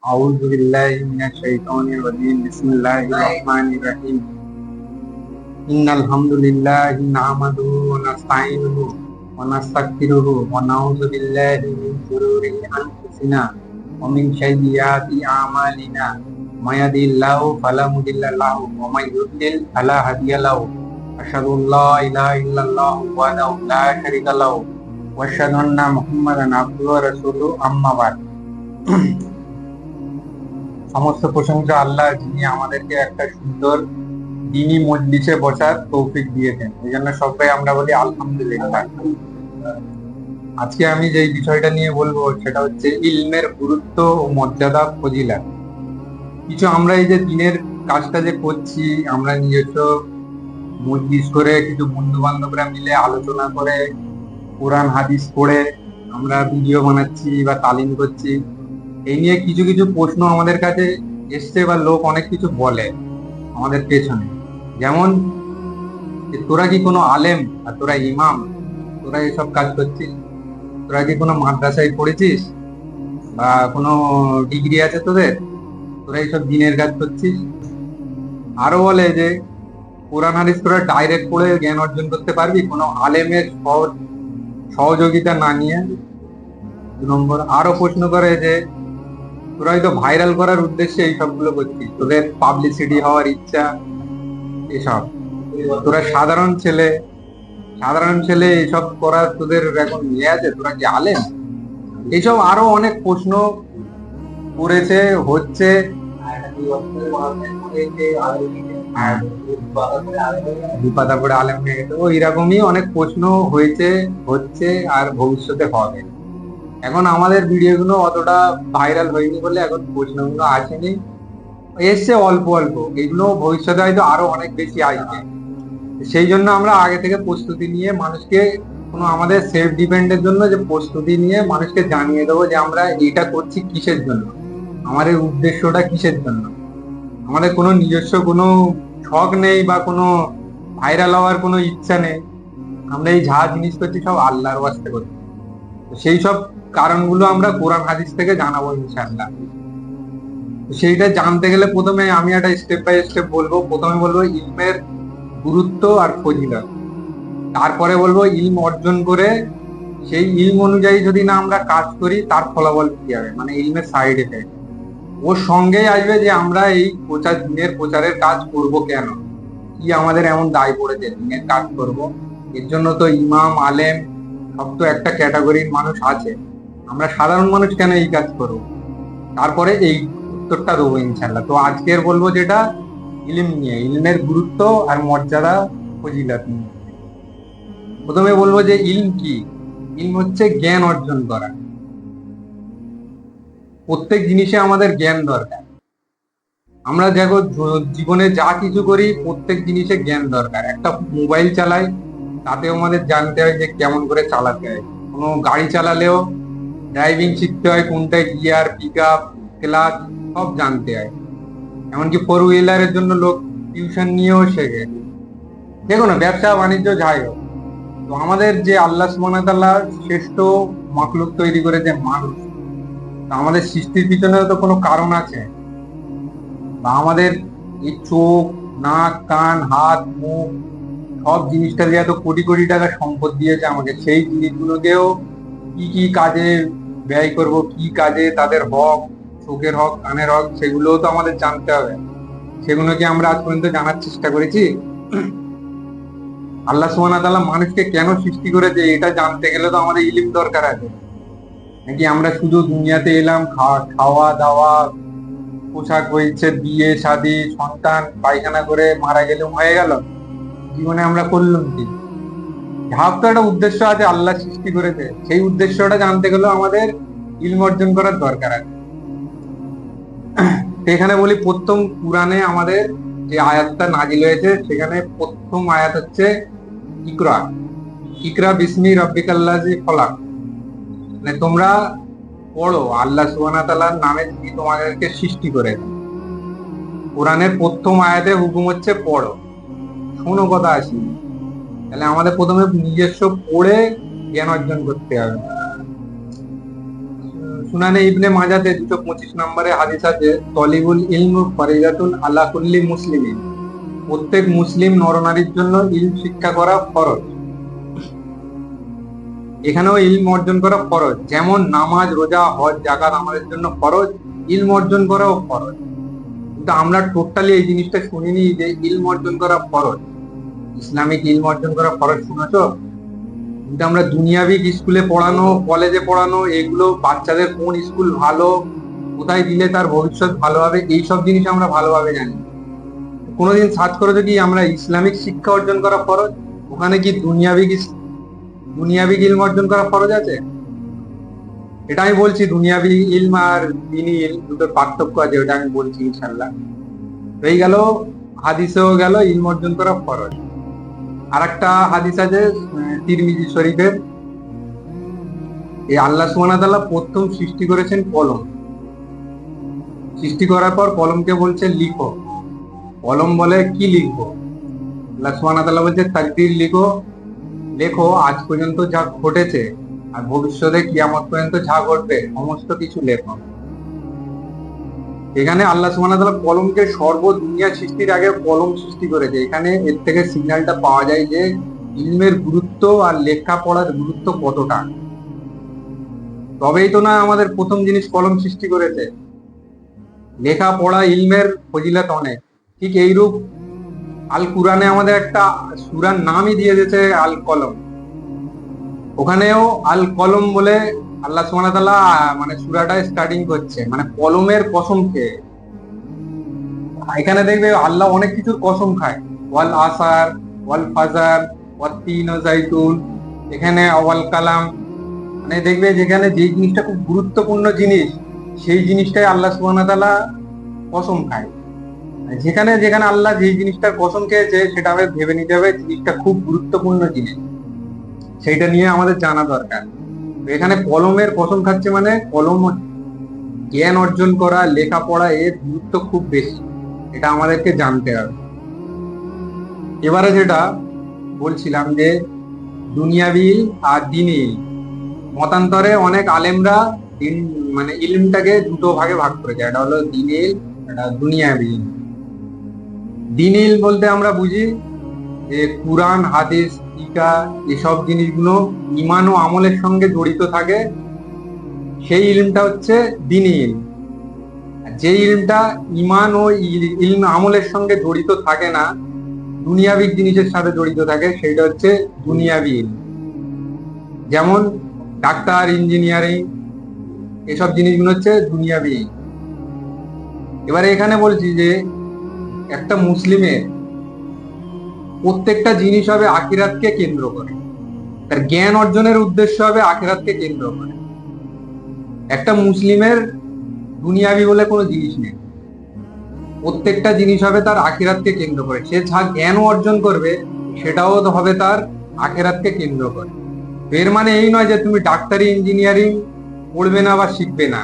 أعوذ بالله من الشيطان الرجيم بسم الله الرحمن الرحيم إن الحمد لله نحمده ونستعينه ونستغفره ونعوذ بالله من شرور أنفسنا ومن سيئات أعمالنا من يهده الله فلا مضل له ومن يضلل فلا هادي له أشهد أن لا إله إلا الله وحده لا شريك له وأشهد أن محمدا عبده ورسوله أما بعد সমস্ত প্রশংসা আল্লাহ, যিনি আমাদেরকে একটা সুন্দর দ্বীনি মজলিসে বসার তৌফিক দিয়েছেন। এই জন্য সবাই আমরা বলি আলহামদুলিল্লাহ। আজকে আমি যে বিষয়টা নিয়ে বলবো সেটা হচ্ছে ইলমের গুরুত্ব ও মর্যাদা, ফজিলাত। কিছু আমরা এই যে দিনের কাজটা যে করছি, আমরা নিজস্ব মজলিস করে কিছু বন্ধু বান্ধবরা মিলে আলোচনা করে কোরআন হাদিস পড়ে আমরা ভিডিও বানাচ্ছি বা তালিম করছি। এই নিয়ে কিছু কিছু প্রশ্ন আমাদের কাছে এসছে বা লোক অনেক কিছু বলে আমাদের পেছনে। যেমন, তোরা কি কোনো আলেম আর তোরা ইমাম, তোরা এসব কাজ করছিস? তোরা কি কোনো মাদ্রাসায় পড়েছিস বা কোনো ডিগ্রি আছে তোদের? তোরা এইসব দিনের কাজ করছিস? আরো বলে যে কোরআন হাদিস তোরা ডাইরেক্ট পড়ে জ্ঞান অর্জন করতে পারবি কোনো আলেমের সহযোগিতা না নিয়ে? 2 নম্বর, আরো প্রশ্ন করে যে তোরা হয়তো ভাইরাল করার উদ্দেশ্যে এই সবগুলো করছিস, তোদের পাবলিসিটি হওয়ার ইচ্ছা এসব। তোরা সাধারণ ছেলে এসব করার তোদের এখন ইয়ে আছে? তোরা কি আলেম? এইসব আরো অনেক প্রশ্ন করেছে, হচ্ছে। দুপাতা পড়ে আলেম হয়ে গেছে, এরকমই অনেক প্রশ্ন হয়েছে, হচ্ছে, আর ভবিষ্যতে হবে। এখন আমাদের ভিডিওগুলো অতটা ভাইরাল হয়নি বলে এখন প্রশ্নগুলো আসেনি, এসছে অল্প অল্প। এগুলো ভবিষ্যতে হয়তো আরো অনেক বেশি আসবে। সেই জন্য আমরা আগে থেকে প্রস্তুতি নিয়ে মানুষকে, কোনো আমাদের সেলফ ডিপেন্ডের জন্য যে প্রস্তুতি নিয়ে মানুষকে জানিয়ে দেবো যে আমরা এটা করছি কিসের জন্য, আমাদের উদ্দেশ্যটা কিসের জন্য। আমাদের কোনো নিজস্ব কোনো শখ নেই বা কোনো ভাইরাল হওয়ার কোনো ইচ্ছা নেই। আমরা এই যা জিনিস করছি সব আল্লাহর ওয়াস্তে করছি। সেই সব কারণগুলো আমরা কোরআন হাদিস থেকে জানাবো ইনশাআল্লাহ। সেইটা জানতে গেলে প্রথমে আমি একটা স্টেপ বাই স্টেপ বলবো। প্রথমে বলবো ইলমের গুরুত্ব আর ফজিলত, তারপরে বলবো ইলম অর্জন করে সেই ইলম অনুযায়ী যদি না আমরা কাজ করি তার ফলাফল কি হবে, মানে ইলমের সাইড এফেক্ট। ওর সঙ্গেই আসবে যে আমরা এই দিনের প্রচারের কাজ করব কেন, কি আমাদের এমন দায় পড়েছে দিনের কাজ করব। এর জন্য তো ইমাম আলেম সব তো একটা ক্যাটাগরির মানুষ আছে, আমরা সাধারণ মানুষ কেন এই কাজ করবো? তারপরে এই উত্তরটা দেবো ইনশাল্লাহ। তো আজকের বলবো যেটা ইলম নিয়ে, ইলমের গুরুত্ব আর মর্যাদা, ফজিলত নিয়ে। প্রথমে বলবো যে ইলম কি। ইলম হচ্ছে জ্ঞান অর্জন করা। প্রত্যেক জিনিসে আমাদের জ্ঞান দরকার। আমরা দেখো জীবনে যা কিছু করি প্রত্যেক জিনিসে জ্ঞান দরকার। একটা মোবাইল চালাই, তাতেও আমাদের জানতে হয় যে কেমন করে চালাতে হয়। কোনো গাড়ি চালালেও ড্রাইভিং শিখতে হয়, কোনটায় গিয়ার, পিক আপ, ক্লাচ সব জানতে হয়। এমনকি 4 হুইলারের জন্য লোক টিউশন নিয়েও শেখে। দেখো না, ব্যবসা বাণিজ্য যাই হোক, তো আমাদের যে আল্লাহ সুবহানাহু ওয়া তাআলা শ্রেষ্ঠ মাখলুক তৈরি করেছে মানুষ, তা আমাদের সৃষ্টির পিছনেও তো কোনো কারণ আছে। বা আমাদের এই চোখ, নাক, কান, হাত, মুখ সব জিনিসটা দিয়ে এত কোটি কোটি টাকা সম্পদ দিয়েছে আমাকে, সেই জিনিসগুলোকেও কি কি কাজে ব্যয় করব, কি কাজে তাদের হক, চোখের হক, কানের হক, সেগুলোও তো আমাদের জানতে হবে। সেগুলো কি আমরা আজ পর্যন্ত জানার চেষ্টা করেছি? আল্লাহ সুবহানাহু ওয়া তাআলা মানুষকে কেন সৃষ্টি করেছে এটা জানতে গেলে তো আমাদের ইলম দরকার আছে। নাকি আমরা শুধু দুনিয়াতে এলাম, খাওয়া দাওয়া, পোশাক পরিচ্ছদ, বিয়ে শাদী, সন্তান, পায়খানা করে মারা গেলেও হয়ে গেল? জীবনে আমরা করলাম কি? যার তো একটা উদ্দেশ্য আছে, আল্লাহ সৃষ্টি করেছে, সেই উদ্দেশ্যটা জানতে গেলেও আমাদের ইলম অর্জন করার দরকার আছে। এখানে বলি, প্রথম কুরআনে আমাদের যে আয়াতটা নাজিল হয়েছে সেখানে প্রথম আয়াত হচ্ছে ইকরা। ইকরা বিসমি রাব্বিকাল্লাযী খলাক, মানে তোমরা পড়ো আল্লাহ সুবহানাহু ওয়া তাআলার নামে যিনি তোমাদেরকে সৃষ্টি করেছেন। কোরআনের প্রথম আয়াতে হুকুম হচ্ছে পড়ো। শোনো কথা আসি, তাহলে আমাদের প্রথমে নিজস্ব পড়ে জ্ঞান অর্জন করতে হবে। সুনানে ইবনে মাজাতে 225 নম্বরে হাদিস আছে, তলিবুল ইলম ফরিজাতুন আলা কুল্লি মুসলিমিন, প্রত্যেক মুসলিম নরনারীর জন্য ইলম শিক্ষা করা ফরজ। এখানেও ইলম অর্জন করা ফরজ, যেমন নামাজ, রোজা, হজ, যাকাত আমাদের জন্য ফরজ, ইলম অর্জন করাও ফরজ। কিন্তু আমরা টোটালি এই জিনিসটা শুনিনি যে ইলম অর্জন করা ফরজ। ইসলামিক ইলম অর্জন করা ফরজ শুনেছো? কিন্তু আমরা দুনিয়াবি স্কুলে পড়ানো, কলেজে পড়ানো, এগুলো বাচ্চাদের কোন স্কুল ভালো, কোথায় দিলে তার ভবিষ্যৎ ভালো হবে, এইসব জিনিস আমরা ভালোভাবে জানি। কোনোদিন সার্চ করেছো কি আমরা ইসলামিক শিক্ষা অর্জন করা ফরজ? ওখানে কি দুনিয়াবি ইলম অর্জন করা ফরজ আছে? এটা আমি বলছি, দুনিয়াবি ইলম আর দ্বীনি ইলম দুটোর পার্থক্য আছে, ওটা আমি বলছি ইনশাল্লাহ। হয়ে গেল, হাদিসেও গেল ইলম অর্জন করা ফরজ। আর একটা হাদিস আছে তিরমিজি শরীফের, এই আল্লাহ সুবহানাহু ওয়া তাআলা প্রথম সৃষ্টি করেছেন কলম। সৃষ্টি করার পর কলমকে বলছে লিখো। কলম বলে কি লিখবো? আল্লাহ সুবহানাহু ওয়া তাআলা বলছে তাকদীর লিখো, লেখো আজ পর্যন্ত যা ঘটেছে আর ভবিষ্যতে কিয়ামত পর্যন্ত যা ঘটবে সমস্ত কিছু লেখো। এখানে আল্লাহ সুবহানাহু ওয়া তাআলা কলমকে দুনিয়া সৃষ্টির আগে কলম সৃষ্টি করেছে। এখানে এর থেকে সিগন্যালটা পাওয়া যায় যে ইলমের গুরুত্ব আর লেখাপড়ার গুরুত্ব কতটা। তবেই তো না আমাদের প্রথম জিনিস কলম সৃষ্টি করেছে। লেখাপড়া ইলমের ফজিলত অনেক। ঠিক এইরূপ আল কুরআনে আমাদের একটা সূরার নামই দিয়ে দিয়েছে আল কলম। ওখানেও আল কলম বলে আল্লাহ সুবহানাহু ওয়া তাআলা মানে সূরাটা স্টার্টিং করছে, মানে কলমের কসম খেয়ে। এখানে দেখবে আল্লাহ অনেক কিছুর কসম খায়, ওয়াল আসার, ওয়াল ফাজার, ওয়াত তিন ও জাইতুন, এখানে ওয়াল কালাম। মানে দেখবে যেখানে যে জিনিসটা খুব গুরুত্বপূর্ণ জিনিস, সেই জিনিসটাই আল্লাহ সুবহানাহু ওয়া তাআলা কসম খায়। যেখানে যেখানে আল্লাহ যেই জিনিসটার কসম খেয়েছে সেটা আমাদের ভেবে নিতে হবে জিনিসটা খুব গুরুত্বপূর্ণ জিনিস, সেইটা নিয়ে আমাদের জানা দরকার। এখানে কলমের কসম খাচ্ছে, মানে কলম জ্ঞান অর্জন করা, লেখাপড়া, এর গুরুত্ব খুব বেশি, এটা আমাদেরকে জানতে হবে। এবারে যেটা বলছিলাম যে দুনিয়াবি আর দ্বীনি মতান্তরে অনেক আলেমরা মানে ইলমটাকে দুটো ভাগে ভাগ করেছে, এটা হলো দ্বীনি ইলম, এটা দুনিয়াবি ইলম। দ্বীনি ইলম বলতে আমরা বুঝি যে কুরআন, হাদিস, ফিকহ এসব জিনিসগুলো ঈমান ও আমলের সঙ্গে জড়িত থাকে, সেই ইলমটা হচ্ছে দ্বীনি ইলম। যে ইলমটা ঈমান ও ইলম আমলের সঙ্গে জড়িত থাকে না, দুনিয়াবি জিনিসের সাথে জড়িত থাকে, সেটা হচ্ছে দুনিয়াবি ইলম। যেমন ডাক্তার, ইঞ্জিনিয়ারিং, এসব জিনিসগুলো হচ্ছে দুনিয়াবি ইলম। এবারে এখানে বলছি যে একটা মুসলিমের প্রত্যেকটা জিনিস হবে আখিরাতকে কেন্দ্র করে, তার জ্ঞান অর্জনের উদ্দেশ্য হবে আখিরাতকে কেন্দ্র করে। একটা মুসলিমের দুনিয়াবি বলে কোনো জিনিস নেই, প্রত্যেকটা জিনিস হবে তার আখিরাতকে কেন্দ্র করে। সে যা জ্ঞান অর্জন করবে সেটাও হবে তার আখিরাতকে কেন্দ্র করে। এর মানে এই নয় যে তুমি ডাক্তারি, ইঞ্জিনিয়ারিং পড়বে না বা শিখবে না।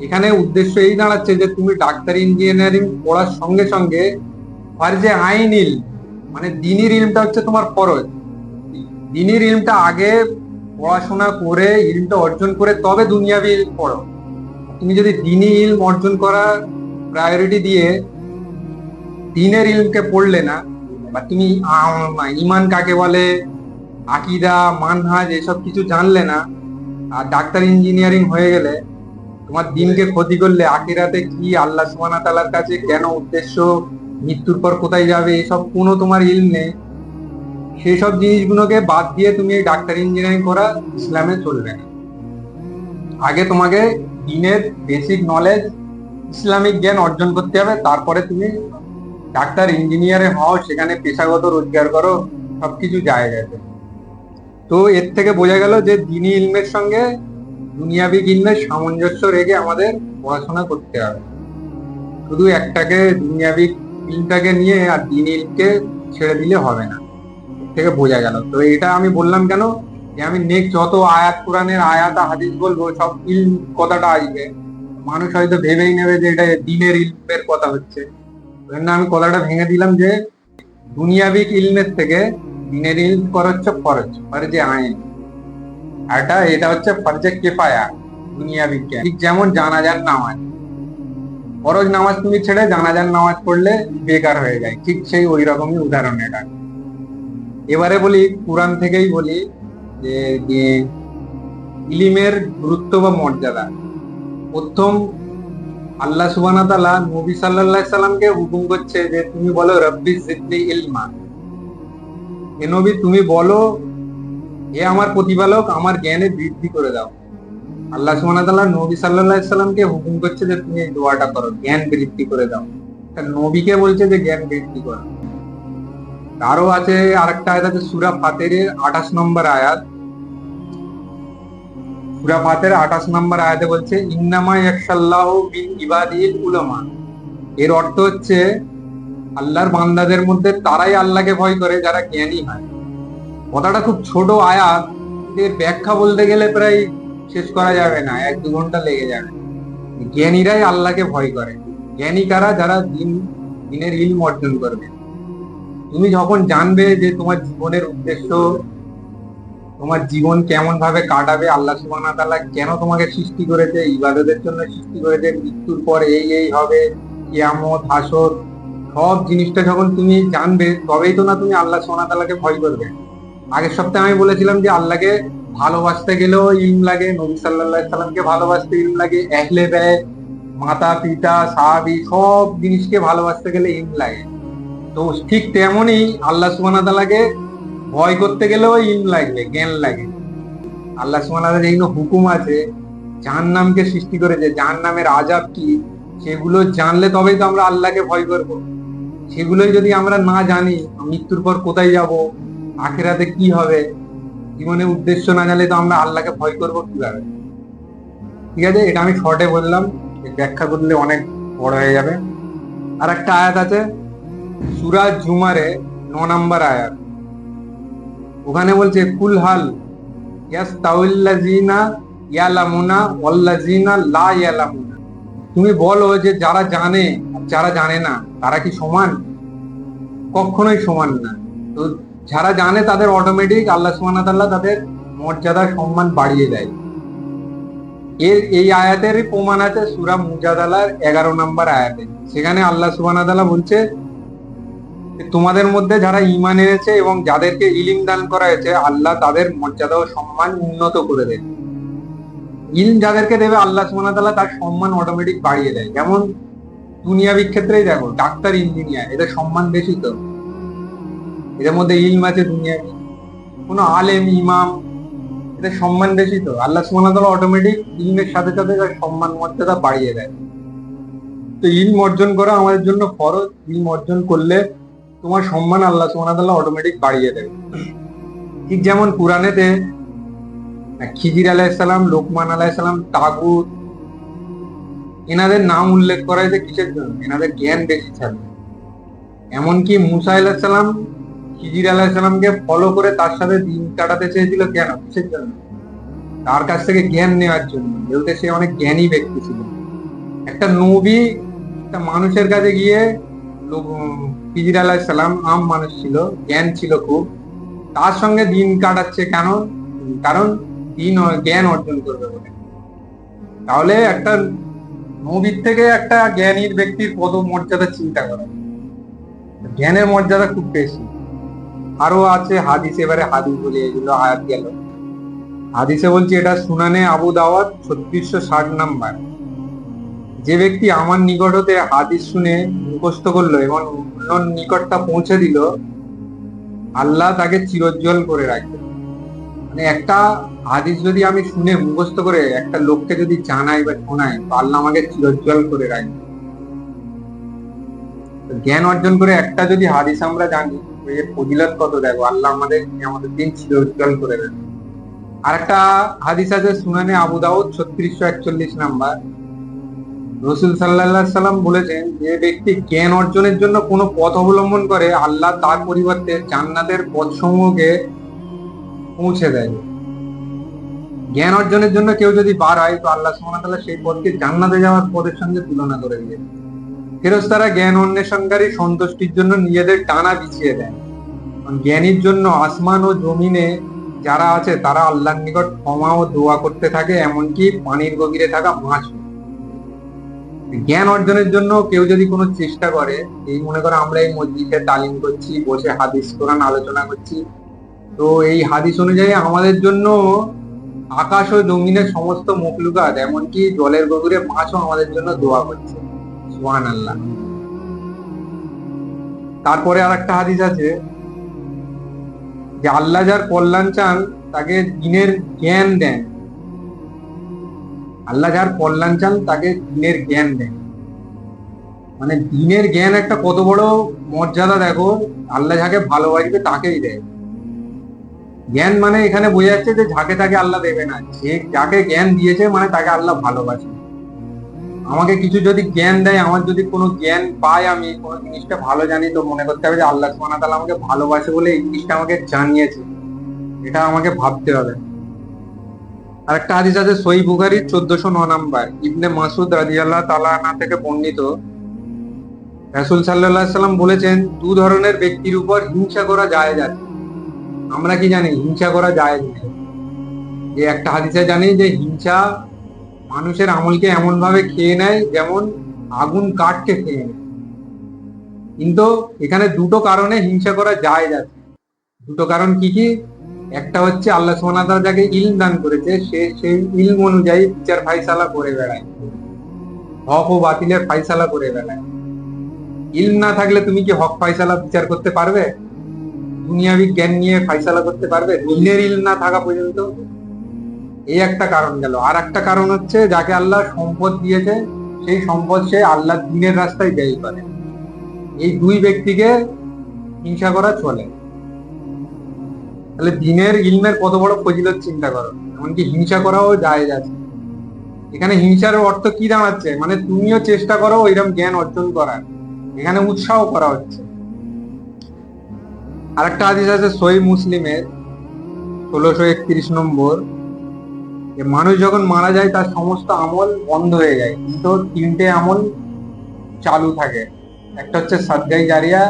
এখানে উদ্দেশ্য এই দাঁড়াচ্ছে যে তুমি ডাক্তারি, ইঞ্জিনিয়ারিং পড়ার সঙ্গে সঙ্গে ফারজে আইন ইলম, মানে দ্বীনির ইলমটা হচ্ছে তোমার ফরজ। দ্বীনির ইলমটা আগে পড়াশোনা করে, ইলমটা অর্জন করে তবে দুনিয়াবি ইলম পড়ো। তুমি যদি দ্বীনি ইলম অর্জন করার প্রায়োরিটি দিয়ে দ্বীনের ইলমকে পড়লে না, বা তুমি ঈমান কাকে বলে, আকীদা, মানহাজ এসব কিছু জানলে না, আর ডাক্তার, ইঞ্জিনিয়ারিং হয়ে গেলে তোমার দ্বীনকে ক্ষতি করলে, আখিরাতে কি, আল্লাহ সুবহানাহু ওয়া তাআলার কাছে কেন উদ্দেশ্য, মৃত্যুর পর কোথায় যাবে, এসব কোনো তোমার ইলম নেই, সেই সব জিনিসগুলোকে বাদ দিয়ে তুমি ডাক্তার, ইঞ্জিনিয়ারিং করা ইসলামে চলবে না। আগে তোমাকে দ্বীনের বেসিক নলেজ, ইসলামিক জ্ঞান অর্জন করতে হবে, তারপরে তুমি ডাক্তার, ইঞ্জিনিয়ারে হও, সেখানে পেশাগত রোজগার করো, সবকিছু যায় যাবে। তো এর থেকে বোঝা গেল যে দ্বীনি ইলমের সঙ্গে দুনিয়াবি ইলমের সামঞ্জস্য রেখে আমাদের পড়াশোনা করতে হবে। শুধু একটাকে, দুনিয়াবি ইলমটাকে নিয়ে আর দ্বীনি ইলমকে ছেড়ে দিলে হবে না, এর থেকে বোঝা গেল। তো এটা আমি বললাম কেন, যে আমি নেক্সট যত আয়াত, কোরআনের আয়াত হাদিস বলবো, সব ইলম কথাটা আসবে, মানুষ হয়তো ভেবেই নেবে যে এটা দ্বীনের ইলমের কথা হচ্ছে। ওই জন্য আমি কথাটা ভেঙে দিলাম যে দুনিয়াবি ইলমের থেকে দ্বীনের ইলম করা হচ্ছে ফরজ, ফরজে আইন। এটা হচ্ছে ফরজে কিফায়া, দুনিয়া বিজ্ঞান। ঠিক যেমন জানাজার নামাজ, ফরজ নামাজ তুমি ছেড়ে জানাজার নামাজ পড়লে বেকার হয়ে যায়, ঠিক সেই ওই রকমই উদাহরণ এটা। এবারে বলি, কোরআন থেকেই বলি যে ইলিমের গুরুত্ব বা মর্যাদা। প্রথম আল্লাহ সুবহানাহু ওয়া তাআলা নবী সাল্লাল্লাহু আলাইহি সাল্লামকে হুকুম করছে যে তুমি বলো রব্বি জিদনি ইলমা, হে নবী তুমি বলো হে আমার প্রতিপালক আমার জ্ঞানে বৃদ্ধি করে দাও। আল্লাহ সুবহানাহু ওয়া তাআলা নবী সাল্লাল্লাহু আলাইহি সাল্লামকে হুকুম করছে যে তুমি এই দোয়াটা করো, জ্ঞান বৃদ্ধি করে দাও। নবীকে বলছে যে জ্ঞান বৃদ্ধি করো। আরো আছে আরেকটা আয়াত আছে সূরা ফাতিরের 28 নম্বর আয়াত। সূরা ফাতির 28 নম্বর আয়াতে বলছে ইন্নামা ইয়াখশাল্লাহু মিন ইবাদিল উলামা। এর অর্থ হচ্ছে আল্লাহর বান্দাদের মধ্যে তারাই আল্লাহকে ভয় করে যারা জ্ঞানী হয়। কথাটা খুব ছোট আয়াত, এর ব্যাখ্যা বলতে গেলে প্রায় শেষ করা যাবে না, 1-2 ঘন্টা লেগে যাবে। জ্ঞানীরাই আল্লাহকে ভয় করে। জ্ঞানী কারা? যারা দিনের ইলম অর্জন করবে। তুমি যখন জানবে যে তোমার জীবনের উদ্দেশ্য, তোমার জীবন কেমন ভাবে কাটাবে, আল্লাহ সুবহানাহু ওয়া তাআলা কেন তোমাকে সৃষ্টি করেছে, ইবাদতের জন্য সৃষ্টি করেছে, মৃত্যুর পর এই হবে, কিয়ামত হাসর, সব জিনিসটা যখন তুমি জানবে তবেই তো না তুমি আল্লাহ সুবহানাহু ওয়া তাআলাকে ভয় করবে। আগের সপ্তাহে আমি বলেছিলাম যে আল্লাহকে ভালোবাসতে গেলেও ইলম লাগে, নবী সাল্লাল্লাহু আলাইহি সাল্লামকে ভালোবাসতে ইলম লাগে, আহলে বাইত, মাতা পিতা সাহাবী সব জিনিসকে ভালোবাসতে গেলে ইলম লাগে। তো ঠিক তেমনই আল্লাহ সুবহানাহু ওয়া তাআলাকে ভয় করতে গেলেও ইলম লাগবে, জ্ঞান লাগে। আল্লাহ সুবহানাহু ওয়া তাআলার যেগুলো হুকুম আছে, জাহান্নামকে সৃষ্টি করেছে, জাহান্নামের আযাব কি, সেগুলো জানলে তবেই তো আমরা আল্লাহকে ভয় করব। সেগুলোই যদি আমরা না জানি, মৃত্যুর পর কোথায় যাব, আখিরাতে কি হবে, জীবনের উদ্দেশ্য না জানলে তো আমরা আল্লাহকে ভয় করব কিভাবে? ঠিক আছে, এটা আমি শর্টে বললাম, ব্যাখ্যা করলে অনেক বড় হয়ে যাবে। আর একটা আয়াত আছে সূরা জুমারে 9 নম্বর আয়াত। ওখানে বলছে কুল হাল ইয়াস্তাউল্লাযিনা ইয়ালামুনা ওয়াল্লাযিনা লা ইয়ালামুনা। তুমি বলো যে যারা জানে আর যারা জানে না তারা কি সমান? কখনোই সমান না। তো যারা জানে তাদের অটোমেটিক আল্লাহ সুবহানাহু ওয়া তাআলা তাদের মর্যাদা সম্মান বাড়িয়ে দেয়। এই আয়াতের প্রমাণ আছে সূরা মুজাদালার 11 নম্বর আয়াতে। সেখানে আল্লাহ সুবহানাহু ওয়া তাআলা বলছে তোমাদের মধ্যে যারা ঈমান এনেছে এবং যাদেরকে ইলম দান করা হয়েছে আল্লাহ তাদের মর্যাদা ও সম্মান উন্নত করে দেয়। ইলম যাদেরকে দেবে আল্লাহ সুবহানাহু ওয়া তাআলা তার সম্মান অটোমেটিক বাড়িয়ে দেয়। যেমন দুনিয়াবি ক্ষেত্রেই দেখো, ডাক্তার ইঞ্জিনিয়ার এদের সম্মান বেশি তো, এদের মধ্যে ইলম আছে দুনিয়াবি। কোনো আলেম ইমাম এদের সম্মান বেশি তো, আল্লাহ সুবহানাহু ওয়া তাআলা অটোমেটিক ইলমের সাথে সাথে তার সম্মান মর্যাদা বাড়িয়ে দেয়। তো ইলম অর্জন করা আমাদের জন্য ফরজ। ইলম অর্জন করলে তোমার সম্মান আল্লাহ সুবহানাহু ওয়া তাআলা অটোমেটিক বাড়িয়ে দেবে। ঠিক যেমন কুরআনেতে খিজির আলাইহিস সালাম, লোকমান আলাইহিস সালাম, তাগুত এনাদের নাম উল্লেখ করা হয়েছে কিসের জন্য? এনাদের জ্ঞান বেশি ছিল। এমনকি মুসা আলাইহিস সালাম খিজির আলাইহিস সালামকে ফলো করে তার সাথে দিন কাটাতে চেয়েছিল, কেন? কিসের জন্য? তার কাছ থেকে জ্ঞান নেওয়ার জন্য, যেহেতু সে অনেক জ্ঞানী ব্যক্তি ছিল। একটা নবী একটা মানুষের কাছে গিয়ে, খিজির আলাইহিস সালাম আম মানুষ ছিল, জ্ঞান ছিল খুব, তার সঙ্গে দিন কাটাচ্ছে কেন? কারণ জ্ঞান অর্জন করবে বলে। তাহলে একটা নবীর থেকে একটা জ্ঞানীর ব্যক্তির কত মর্যাদা চিন্তা করা, জ্ঞানের মর্যাদা খুব বেশি। আরো আছে হাদিস, এবারে হাদিস বলি, এগুলো আয়াত গেল। হাদিসে বলছি এটা সুনানে আবু দাওয়াদ 3660 নাম্বার। যে ব্যক্তি আমার নিকট হতে হাদিস শুনে মুখস্থ করলো এবং অন্য নিকটটা পৌঁছে দিল, আল্লাহ তাকে চিরোজ্জ্বল করে রাখবে। মানে একটা হাদিস যদি আমি শুনে মুখস্থ করে একটা লোককে যদি জানাই বা শোনাই, তো আল্লাহ আমাকে চিরোজ্জ্বল করে রাখবে। জ্ঞান অর্জন করে একটা যদি হাদিস আমরা জানি, এর ফজিলত কত দেখো, আল্লাহ আমাদের দিন চিরোজ্জ্বল করে রাখবে। আর একটা হাদিস আছে সুনানে আবু দাউদ 3641 নাম্বার। রাসূল সাল্লাল্লাহু আলাইহি সাল্লাম বলেছেন, যে ব্যক্তি জ্ঞান অর্জনের জন্য কোনো পথ অবলম্বন করে আল্লাহ তার পরিবর্তে জান্নাতের পথসমূহকে পৌঁছে দেয়। জ্ঞান অর্জনের জন্য কেউ যদি বার হয়, তো আল্লাহ সুবহানাহু ওয়া তাআলা সেই পথকে জান্নাতে যাওয়ার পথের সঙ্গে তুলনা করে দিয়ে ফেরেশতারা জ্ঞান অন্বেষণকারী সন্তুষ্টির জন্য নিজেদের ডানা বিছিয়ে দেয়। জ্ঞানীর জন্য আসমান ও জমিনে যারা আছে তারা আল্লাহর নিকট ক্ষমা ও দোয়া করতে থাকে, এমনকি পানির গভীরে থাকা মাছ। জ্ঞান অর্জনের জন্য কেউ যদি কোনো চেষ্টা করে, এই মনে করো আমরা এই মসজিদে তালিম করছি, বসে হাদিস কোরআন আলোচনা করছি, তো এই হাদিস অনুযায়ী আমাদের জন্য আকাশ ও জমিনের সমস্ত মখলুকাত, এমনকি জলের গভীরে মাছও আমাদের জন্য দোয়া করছে। সুবহানাল্লাহ। তারপরে আর একটা হাদিস আছে যে আল্লাহ যার কল্যাণ চান তাকে দিনের জ্ঞান দেন। আল্লাহ যার কল্যাণ চান তাকে দিনের জ্ঞান দেন। মানে দিনের জ্ঞান একটা কত বড় মর্যাদা দেখো, আল্লাহ যাকে ভালোবাসবে তাকেই দেয় জ্ঞান। মানে এখানে বোঝা যাচ্ছে যে যাকে তাকে আল্লাহ দেবে না, যে যাকে জ্ঞান দিয়েছে মানে তাকে আল্লাহ ভালোবাসে। আমাকে কিছু যদি জ্ঞান দেয়, আমার যদি কোনো জ্ঞান পাই, আমি কোনো জিনিসটা ভালো জানি, তো মনে করতে হবে যে আল্লাহ সুবহানাহু ওয়া তাআলা আমাকে ভালোবাসে বলে এই জিনিসটা আমাকে জানিয়েছে, এটা আমাকে ভাবতে হবে। আর একটা হাদিস আছে সহিহ বুখারীর 1409 নাম্বার, ইবনে মাসউদ রাদিয়াল্লাহু তাআলা আনহু থেকে বর্ণিত, রাসূল সাল্লাল্লাহু আলাইহি সাল্লাম বলেছেন, দু ধরনের ব্যক্তির উপর হিংসা করা জায়েজ আছে। আমরা কি জানি হিংসা করা জায়েজ নেই? যে একটা হাদিসে জানি যে হিংসা মানুষের আমলকে এমন ভাবে খেয়ে নেয় যেমন আগুন কাঠকে খেয়ে নেয়। কিন্তু এখানে দুটো কারণে হিংসা করা জায়েজ আছে। দুটো কারণ কি কি? একটা হচ্ছে আল্লাহ সুবহানাহু ওয়া তাআলা যাকে ইলম দান করেছে, সে সেই ইলম অনুযায়ী বিচার ফায়সালা করে বেড়ায়, হক ও বাতিলের ফায়সালা করে বেড়ায়। ইলম না থাকলে তুমি কি হক ফায়সালা বিচার করতে পারবে? দুনিয়াবি জ্ঞান নিয়ে ফায়সালা করতে পারবে দিনের ইলম না থাকা পর্যন্ত? এই একটা কারণ গেল। আর একটা কারণ হচ্ছে যাকে আল্লাহ সম্পদ দিয়েছে, সেই সম্পদ সে আল্লাহ দিনের রাস্তায় ব্যয় করে। এই দুই ব্যক্তিকে হিংসা করা চলে। তাহলে দিনের ইলমের কত বড় ফজিলত চিন্তা করো, এমনকি হিংসা করাও জায়েজ আছে। এখানে হিংসার অর্থ কি দাঁড়াচ্ছে? মানে তুমিও চেষ্টা করো ওইরকম জ্ঞান অর্জন করার, এখানে উৎসাহ করা হচ্ছে। আরেকটা হাদিস আছে সহিহ মুসলিমের 1631 নম্বর, যে মানুষ যখন মারা যায় তার সমস্ত আমল বন্ধ হয়ে যায়, কিন্তু তিনটে আমল চালু থাকে। একটা হচ্ছে সাদগাই জারিয়া,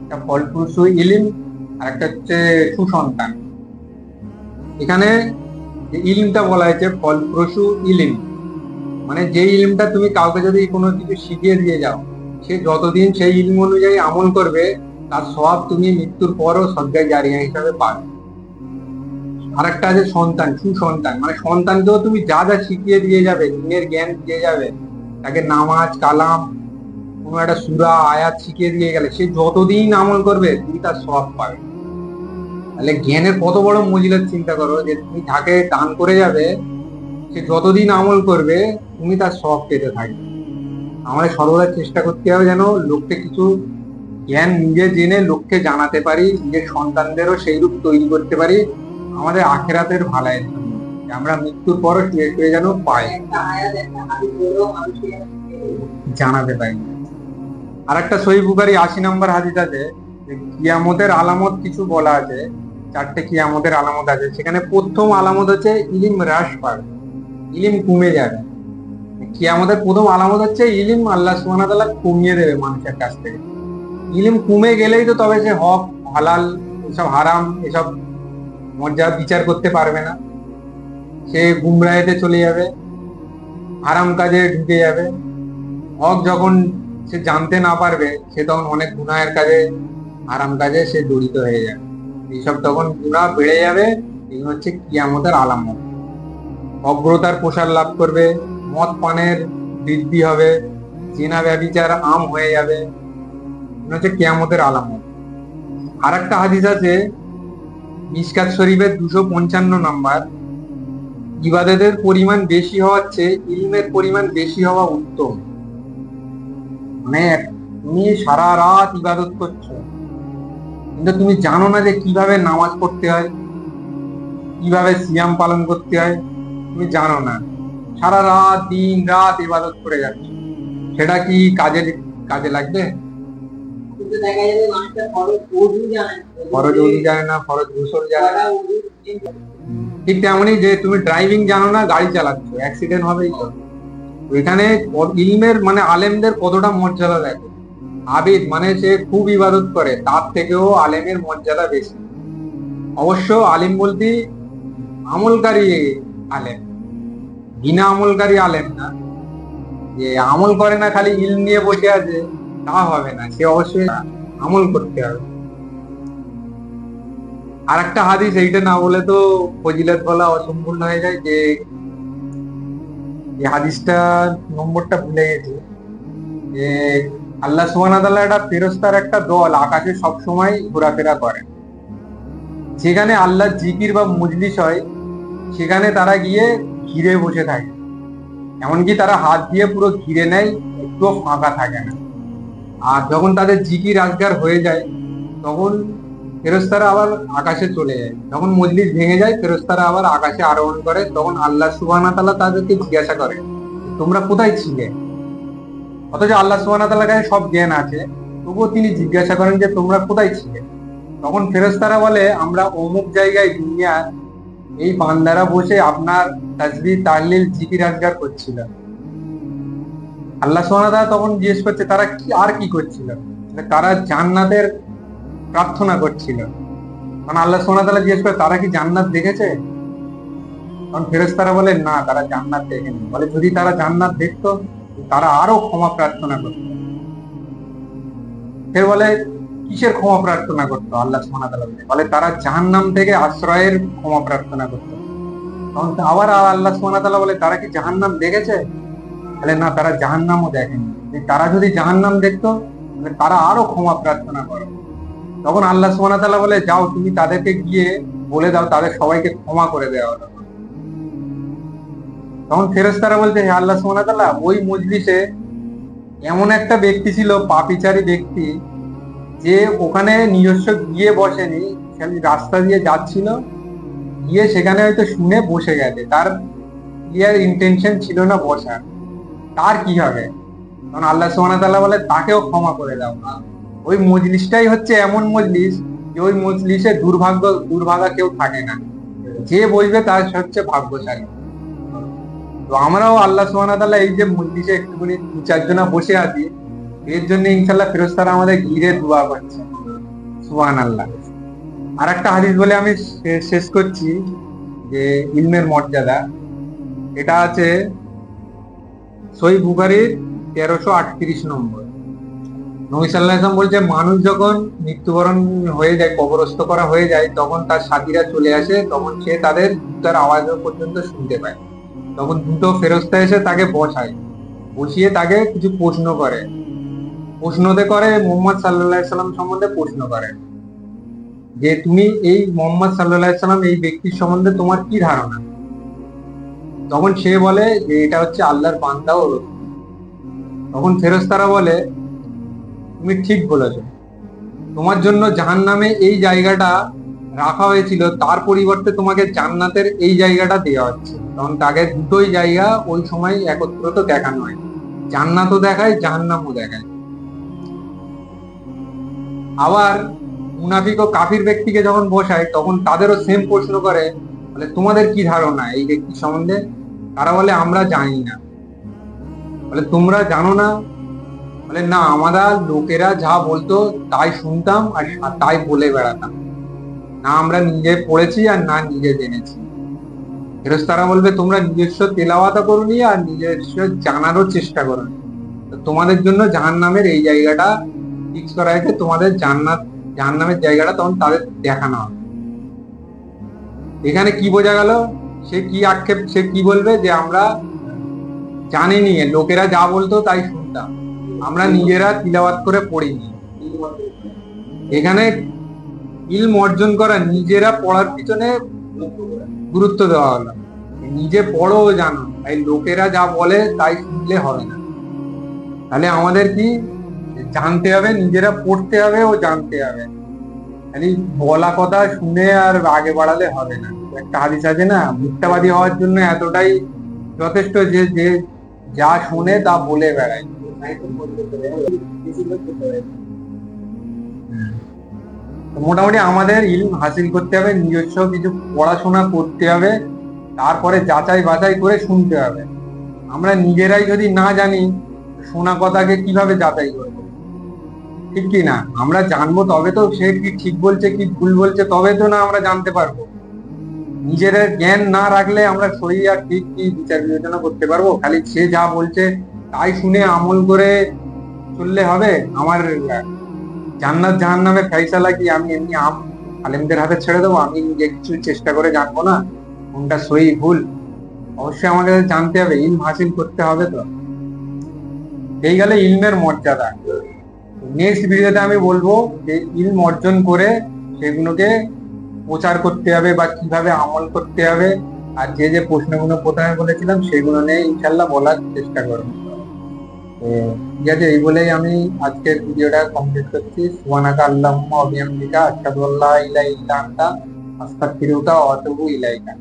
একটা ফলপ্রসূ ইলম, আর একটা হচ্ছে সুসন্তান। এখানে যে ইলমটা বলা হয়েছে ফলপ্রসূ ইলম, মানে যে ইলমটা তুমি কাউকে যদি কোনো কিছু শিখিয়ে দিয়ে যাও, সে যতদিন সেই ইলম অনুযায়ী আমল করবে, তার সওয়াব তুমি মৃত্যুর পরও সাদগাই জারিয়া হিসাবে পাবে। আর একটা আছে সন্তান, সুসন্তান, মানে সন্তানকেও তুমি যা যা শিখিয়ে দিয়ে যাবে, দিনের জ্ঞান দিয়ে যাবে, তাকে নামাজ কালাম কোনো একটা সূরা আয়াত শিখিয়ে দিয়ে গেলে, সে যতদিন আমল করবে তুমি তার সওয়াব পাবে। তাহলে জ্ঞানের কত বড় মজিলত চিন্তা করো, যে তুমি যাকে দান করে যাবে, সে যতদিন আমল করবে তুমি তার সওয়াব পেতে থাকবে। আমাদের সর্বদা চেষ্টা করতে হবে যেন লোককে কিছু জ্ঞান নিজে জেনে লোককে জানাতে পারি, নিজের সন্তানদেরও সেই রূপ তৈরি করতে পারি আমাদের আখেরাতের ভালাইয়ের জন্য, আমরা মৃত্যুর পরও শুয়ে শুয়ে যেন পাই, জানাতে পারি। আর একটা সহিহ বুখারী 80 নম্বর হাদিস আছে যে কিয়ামতের আলামত কিছু বলা আছে, 4টে কিয়ামতের আলামত আছে। সেখানে প্রথম আলামত হচ্ছে ইলিম হ্রাস পাবে, ইলিম কমে যাবে। কিয়ামতের প্রথম আলামত হচ্ছে ইলিম আল্লাহ সুবহানাহু ওয়া তাআলা কমিয়ে দেবে মানুষের কাছ থেকে। ইলিম কমে গেলেই তো তবে সে হক হালাল এসব হারাম এসব মর্যাদা বিচার করতে পারবে না, সে গুমরাহিতে চলে যাবে, হারাম কাজে ঢুকে যাবে। হক যখন সে জানতে না পারবে, সে তখন অনেক গুনাহের কাজে হারাম কাজে সে জড়িত হয়ে যাবে, এইসব তখন গুনাহ বেড়ে যাবে। এগুলো হচ্ছে কিয়ামতের আলামত। অগ্রতার প্রসার লাভ করবে, মদ পানের বৃদ্ধি হবে, জিনা ব্যভিচার আম হয়ে যাবে, এগুলো হচ্ছে কিয়ামতের আলামত। আর একটা হাদিস আছে মিশকাত শরীফের 255 নাম্বার, ইবাদতের পরিমাণ বেশি হওয়ার চেয়ে ইলমের পরিমাণ বেশি হওয়া উত্তম। মানে তুমি সারা রাত ইবাদত করছো, কিন্তু তুমি জানো না যে কিভাবে নামাজ পড়তে হয়, কিভাবে সিয়াম পালন করতে হয়, তুমি জানো না, সারা রাত দিন রাত ইবাদত করে যাচ্ছ, সেটা কি কাজে কাজে লাগবে? ফরজ ওযু জানে না, ফরজ গোসল জানে না। ঠিক তেমনই যে তুমি ড্রাইভিং জানো না, গাড়ি চালাচ্ছ, অ্যাক্সিডেন্ট হবেই তো। এখানে ইলমের মানে আলেমদের কতটা মর্যাদা দেখো। আবিদ মানে সে খুব ইবাদত করে, তার থেকেও আলেমের মর্যাদা বেশি। অবশ্য আলিম বলতে আমলকারী আলেম, বিনা আমলকারী আলেম না, যে আমল করে না খালি ইলম নিয়ে বসে আছে তা হবে না, সে অবশ্যই আমল করতে হবে। আর একটা হাদিস, এইটা না বলে তো ফজিলত বলা অসম্পূর্ণ হয়ে যায়, যে এই হাদিসটা নম্বরটা ভুলে গেছি, যে আল্লাহ সুবহানাহু ওয়া তাআলা একটা ফেরেশতার একটা দল আকাশে সব সময় ঘোরাফেরা করে, যেখানে আল্লাহর জিকির বা মজলিস হয় সেখানে তারা গিয়ে ঘিরে বসে থাকে, এমনকি তারা হাত দিয়ে পুরো ঘিরে নেয়, একটুও ফাঁকা থাকে না। আর যখন তাদের জিকির আজগার হয়ে যায় তখন ফেরেশতারা আবার আকাশে চলে যায়, যখন মজলিস ভেঙে যায় ফেরেশতারা আবার আকাশে আরোহণ করে, তখন আল্লাহ সুবহানাহু ওয়া তাআলা তাদেরকে জিজ্ঞাসা করে তোমরা কোথায় ছিলে। অথচ আল্লাহ সুবহানাহু ওয়া তাআলার কাছে সব জ্ঞান আছে, তবুও তিনি জিজ্ঞাসা করেন যে তোমরা কোথায় ছিলে। তখন ফেরেশতারা বলে আমরা অমুক জায়গায় দুনিয়ার এই বান্দারা বসে আপনার তাসবিহ তাহলিল জিকির আজগার করছিল। আল্লাহ সুবহানাহু ওয়া তাআলা তখন জিজ্ঞেস করছে তারা কি আর কি করছিল, তারা জান্নাতের প্রার্থনা করছিল। কারণ আল্লাহ সুবহানাহু ওয়া তাআলা জিজ্ঞেস করে তারা কি জান্নাত দেখেছে, তখন ফেরেশতারা বলে না তারা জান্নাত দেখেনি। বলে যদি তারা জান্নাত দেখতো তারা আরো ক্ষমা প্রার্থনা করতো। ফের বলে কিসের ক্ষমা প্রার্থনা করতো, আল্লাহ সুবহানাহু ওয়া তাআলা বলে তারা জাহান্নাম থেকে আশ্রয়ের ক্ষমা প্রার্থনা করতো। তখন আবার আল্লাহ সুবহানাহু ওয়া তাআলা বলে তারা কি জাহান্নাম দেখেছে, বলে না তারা জাহান্নামও দেখেনি। তারা যদি জাহান্নাম দেখতো তাহলে তারা আরো ক্ষমা প্রার্থনা করে। তখন আল্লাহ সুবহানাহু ওয়া তাআলা বলে যাও তুমি তাদেরকে গিয়ে বলে দাও তাদের সবাইকে ক্ষমা করে দেওয়া হলো। তখন ফেরেশতারা বলছে হে আল্লাহ সুবহানাহু ওয়া তাআলা, ওই মজলিসে এমন একটা ব্যক্তি ছিল, পাপীচারী ব্যক্তি, যে ওখানে নিজস্ব গিয়ে বসেনি, খালি রাস্তা দিয়ে যাচ্ছিল, গিয়ে সেখানে হয়তো শুনে বসে গেছে, তার ক্লিয়ার ইন্টেনশন ছিল না বসার, তার কি হবে। তখন আল্লাহ সুবহানাহু ওয়া তাআলা বলে তাকেও ক্ষমা করে দাও। ওই মজলিসটাই হচ্ছে এমন মজলিস যে ওই মজলিসে দুর্ভাগা কেউ থাকে না, যে বসবে তার হচ্ছে ভাগ্যশালী। তো আমরাও আল্লাহ সুবহানাহু ওয়া তাআলা এই যে মজলিসে একটুখানি দু চারজনা বসে আছি, এর জন্য ইনশাআল্লাহ ফেরেশতারা আমাদের ঘিরে দোয়া করছে। সুবহানাল্লাহ। আর একটা হাদিস বলে আমি শেষ করছি, যে ইলমের মর্যাদা, এটা আছে সহিহ বুখারীর 1338 নম্বর। নবী সাল্লাল্লাহু আলাইহি ওয়াসাল্লাম বলছে মানুষ যখন মৃত্যুবরণ হয়ে যায়, কবরস্থ করা হয়ে যায়, তখন তার সাথীরা চলে আসে, তখন সে তাদের জুতার আওয়াজ পর্যন্ত শুনতে পায়। তখন দুটো ফেরেশতা এসে তাকে বসায়, বসিয়ে তাকে কিছু প্রশ্ন করে, প্রশ্নতে করে মুহাম্মদ সাল্লাল্লাহু আলাইহি সাল্লাম সম্বন্ধে প্রশ্ন করে, যে তুমি এই মুহাম্মদ সাল্লাল্লাহু আলাইহি সাল্লাম এই ব্যক্তির সম্বন্ধে তোমার কি ধারণা। তখন সে বলে যে এটা হচ্ছে আল্লাহর বান্দা ও রাসূল। তখন ফেরেশতারা বলে তুমি ঠিক বলেছো, তোমার জন্য জাহান্নামে এই জায়গাটা রাখা হয়েছিল, তার পরিবর্তে তোমাকে জান্নাতের এই জায়গাটা দেওয়া হচ্ছে। তখন তাকে দুটোই জায়গা ওই সময় একত্রিত দেখানো হয়, জান্নাতও দেখায় জাহান্নামও দেখায়। আবার মুনাফিক ও কাফির ব্যক্তিকে যখন বসায় তখন তাদেরও সেম প্রশ্ন করে, বলে তোমাদের কি ধারণা এই ব্যক্তির সম্বন্ধে। তারা বলে আমরা জানি না। বলে তোমরা জানো না, বলে না আমরা লোকেরা যা বলতো তাই শুনতাম আর তাই বলে বেড়াতাম, না আমরা নিজে পড়েছি আর না নিজে জেনেছি। ফেরেশতারা বলবে তোমরা নিজস্ব তেলাওয়াতা করোনি আর নিজস্ব জানারও চেষ্টা করোনি, তোমাদের জন্য জাহান্নামের এই জায়গাটা ফিক্স করা হয়েছে, তোমাদের জাহান্নামের জায়গাটা তখন তাদের দেখানো হবে। এখানে কি বোঝা গেল, সে কি আক্ষেপ, সে কি বলবে যে আমরা জানিনি, লোকেরা যা বলতো তাই শুনতাম, আমরা নিজেরা তিলাওয়াত করে পড়িনি। এখানে ইলম অর্জন করা, নিজেরা পড়ার পিছনে গুরুত্ব দেওয়া হলো, নিজে পড়ো জানো, এই লোকেরা যা বলে তাই শুনলে হবে না। তাহলে আমাদের কি জানতে হবে, নিজেরা পড়তে হবে ও জানতে হবে, খালি বলা কথা শুনে আর আগে বাড়ালে হবে না। একটা হাদিস আছে না, মিথ্যাবাদী হওয়ার জন্য এতটাই যথেষ্ট যে যে যা শুনে তা বলে বেড়ায়। মোটামুটি আমাদের ইলম হাসিল করতে হবে, নিজস্ব কিছু পড়াশোনা করতে হবে, তারপরে যাচাই বাছাই করে শুনতে হবে। আমরা নিজেরাই যদি না জানি শোনা কথাকে কিভাবে যাচাই করবো। ঠিক কি না? আমরা জানবো তবে তো সে কি ঠিক বলছে কি ভুল বলছে, তবে তো না আমরা জানতে পারবো। নিজের জ্ঞান না রাখলে আমরা সহি আর ঠিক কি বিচার বিবেচনা করতে পারবো? খালি সে যা বলছে তাই শুনে আমল করে চললে হবে? আমার জান্নাত জাহান্নামের ফায়সালা কি আমি এমনি আলেমদের হাতে ছেড়ে দেবো? আমি নিজে কিছু চেষ্টা করে জানবো না কোনটা সহি ভুল? অবশ্যই আমাকে জানতে হবে, ইলম হাসিল করতে হবে। তো এই গেলে ইলমের মর্যাদা। নেক্সট ভিডিওতে আমি বলবো যে ইলম অর্জন করে সেগুলোকে প্রচার করতে হবে বা কিভাবে আমল করতে হবে। আর যে যে প্রশ্নগুলো প্রথমে বলেছিলাম সেগুলো নিয়ে ইনশাল্লাহ বলার চেষ্টা করবো। তো ঠিক আছে, এই বলেই আমি আজকের ভিডিওটা কমপ্লিট করছি। সুবহানাকা আল্লাহুম্মা ওয়া বিহামদিকা আশহাদু আল্লা ইলাহা ইল্লা আনতা আস্তাগফিরুকা ওয়া আতুবু ইলাইকা।